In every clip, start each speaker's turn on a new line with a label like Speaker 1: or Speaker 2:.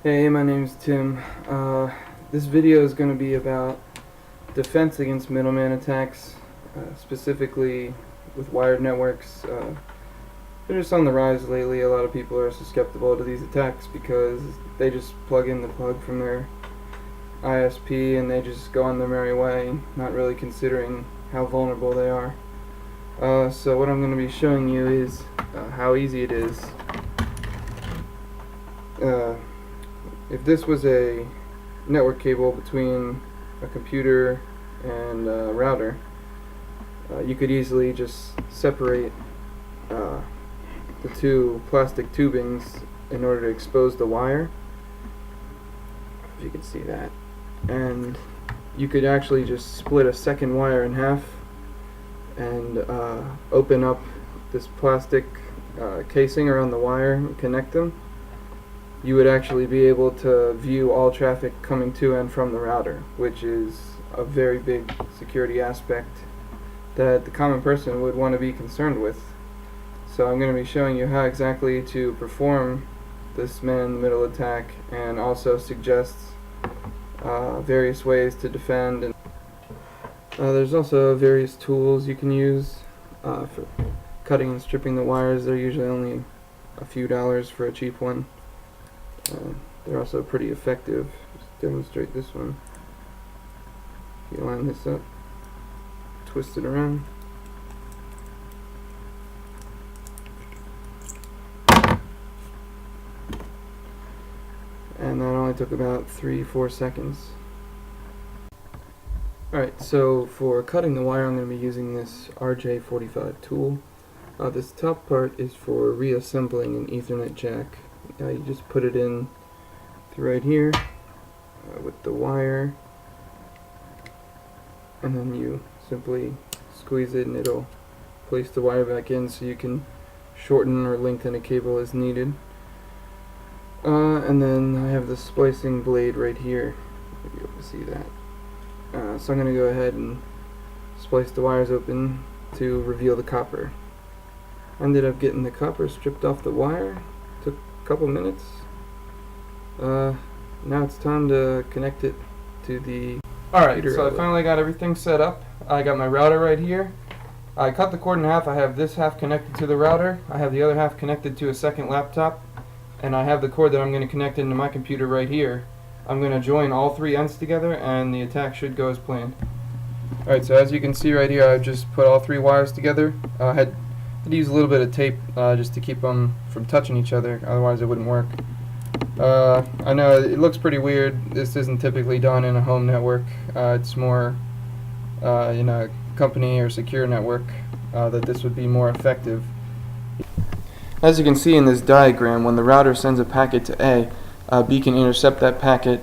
Speaker 1: Hey, my name's Tim. This video is going to be about defense against middleman attacks, specifically with wired networks. They're just on the rise lately. A lot of people are susceptible to these attacks because they just plug in the plug from their ISP and they just go on their merry way, not really considering how vulnerable they are. So what I'm going to be showing you is how easy it is. If this was a network cable between a computer and a router, you could easily just separate the two plastic tubings in order to expose the wire, if you can see that, and you could actually just split a second wire in half and open up this plastic casing around the wire and connect them. You would actually be able to view all traffic coming to and from the router, which is a very big security aspect that the common person would want to be concerned with. So I'm going to be showing you how exactly to perform this man-in-the-middle attack, and also suggests various ways to defend. And there's also various tools you can use for cutting and stripping the wires. They're usually only a few dollars for a cheap one. They're also pretty effective. Just demonstrate this one. You line this up, twist it around. And that only took about 3-4 seconds. Alright, so for cutting the wire I'm going to be using this RJ45 tool. This top part is for reassembling an Ethernet jack. You just put it in through right here with the wire, and then you simply squeeze it and it'll place the wire back in, so you can shorten or lengthen a cable as needed. And then I have the splicing blade right here, you'll be able to see that. So I'm going to go ahead and splice the wires open to reveal the copper. I ended up getting the copper stripped off the wire. Took a couple minutes. Now it's time to connect it to the Alright, so I finally got everything set up. I got my router right here. I cut the cord in half. I have this half connected to the router. I have the other half connected to a second laptop. And I have the cord that I'm going to connect into my computer right here. I'm going to join all three ends together and the attack should go as planned. Alright, so as you can see right here, I've just put all three wires together. I had to use a little bit of tape just to keep them from touching each other, otherwise it wouldn't work. I know it looks pretty weird. This isn't typically done in a home network. It's more in a company or secure network that this would be more effective. As you can see in this diagram, when the router sends a packet to A, B can intercept that packet.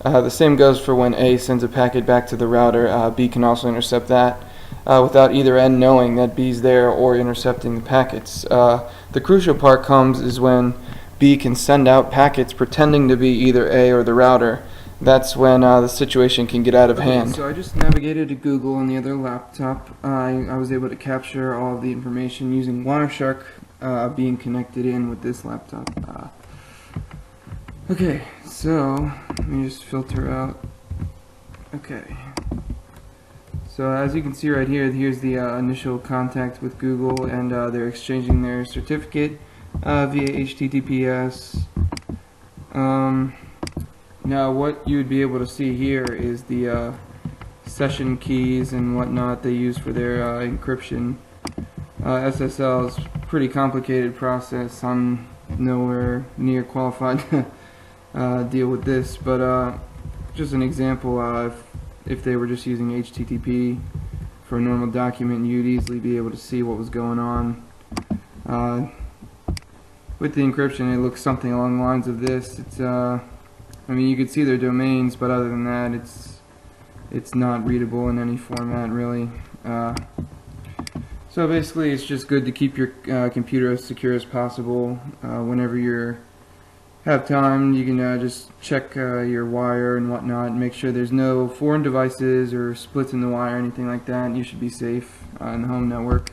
Speaker 1: The same goes for when A sends a packet back to the router. B can also intercept that without either end knowing that B's there or intercepting the packets. The crucial part comes is when B can send out packets pretending to be either A or the router. That's when the situation can get out of hand. So I just navigated to Google on the other laptop. I was able to capture all of the information using Wireshark being connected in with this laptop. Okay, so let me just filter out. Okay. So as you can see right here, here's the initial contact with Google, and they're exchanging their certificate via HTTPS. Now what you would be able to see here is the session keys and whatnot they use for their encryption. SSL is a pretty complicated process. I'm nowhere near qualified to deal with this, but just an example, if they were just using HTTP for a normal document, you'd easily be able to see what was going on. With the encryption, it looks something along the lines of this. It's I mean, you could see their domains, but other than that, it's not readable in any format, really. So basically, it's just good to keep your computer as secure as possible. Whenever you have time, you can just check your wire and whatnot, and make sure there's no foreign devices or splits in the wire or anything like that, and you should be safe in the home network.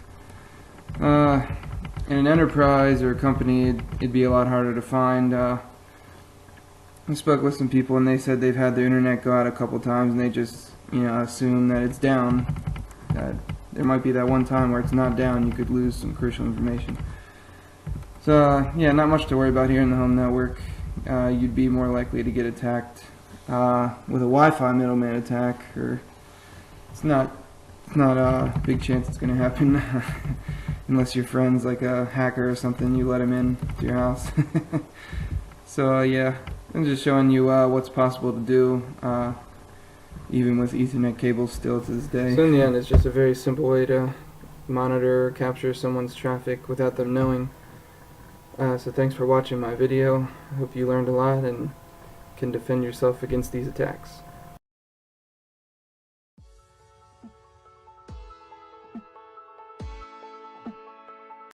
Speaker 1: In an enterprise or a company, it'd be a lot harder to find I spoke with some people and they said they've had their internet go out a couple times and they just, assume that it's down. There might be that one time where it's not down, you could lose some crucial information. So, yeah, not much to worry about here in the home network. You'd be more likely to get attacked with a Wi-Fi middleman attack, or it's not a big chance it's going to happen unless your friend's like a hacker or something, you let him in to your house. So, yeah, I'm just showing you what's possible to do, even with Ethernet cables still to this day. So in the end, it's just a very simple way to monitor or capture someone's traffic without them knowing. So thanks for watching my video. I hope you learned a lot and can defend yourself against these attacks.